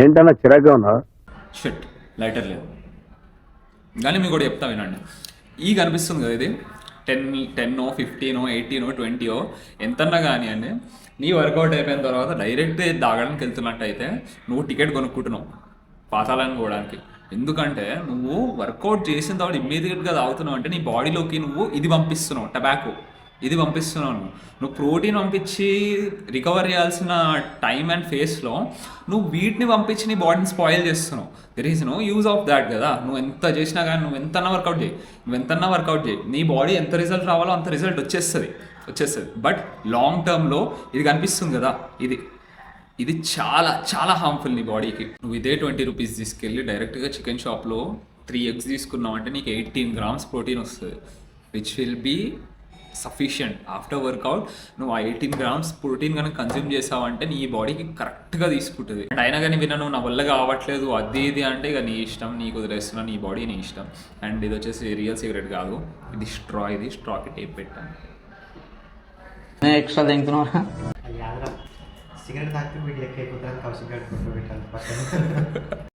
ఏంటన్నా చిరాగ్గా ఉన్నా? షిట్ లైటర్ లేదు. కానీ మీకు కూడా చెప్తా వినండి. ఈ కనిపిస్తుంది కదా ఇది 10 15 18 20 ఎంతన్నా కానీ అండి, నీ వర్కౌట్ అయిపోయిన తర్వాత డైరెక్ట్ తాగడానికి వెళ్తున్నట్టు అయితే నువ్వు టికెట్ కొనుక్కుంటున్నావు పాతాళానికి పోవడానికి. ఎందుకంటే నువ్వు వర్కౌట్ చేసిన తర్వాత ఇమ్మీడియట్గా తాగుతున్నావు అంటే నీ బాడీలోకి నువ్వు ఇది పంపిస్తున్నావు, టబాకో ఇది పంపిస్తున్నావు. నువ్వు ప్రోటీన్ పంపించి రికవర్ చేయాల్సిన టైం అండ్ ఫేస్లో నువ్వు వీటిని పంపించి నీ బాడీని స్పాయిల్ చేస్తున్నావు. There is no use of that కదా. నువ్వు ఎంత చేసినా కానీ, నువ్వు ఎంతన్నా వర్కౌట్ చేయి, నీ బాడీ ఎంత రిజల్ట్ రావాలో అంత రిజల్ట్ వచ్చేస్తుంది. బట్ లాంగ్ టర్మ్లో ఇది కనిపిస్తుంది కదా, ఇది చాలా చాలా హార్మ్ఫుల్ నీ బాడీకి. నువ్వు ఇదే 20 రూపీస్ తీసుకెళ్ళి డైరెక్ట్గా చికెన్ షాప్లో 3 eggs తీసుకున్నావు అంటే నీకు 18 grams ప్రోటీన్ వస్తుంది, which will be sufficient after workout. నువ్వు ఆ 18 grams ప్రోటీన్ కనుక కన్జ్యూమ్ చేసావంటే నీ బాడీకి కరెక్ట్గా తీసుకుంటుంది. అండ్ అయినా కానీ విన్నా నువ్వు నా వల్ల కావట్లేదు అది ఇది అంటే ఇక నీ ఇష్టం, నీకు వదిలేస్తున్నా, నీ బాడీ నీ ఇష్టం. అండ్ ఇది వచ్చేసి రియల్ సిగరెట్ కాదు, ఇది స్ట్రాకి టేప్ పెట్టాను. ఎక్స్ట్రా తింటున్నా సిగరెట్ తాగితే వీటి లెక్క అయిపోతారని కౌశిక్ గారు ఫోటో పెట్టాను పక్కన.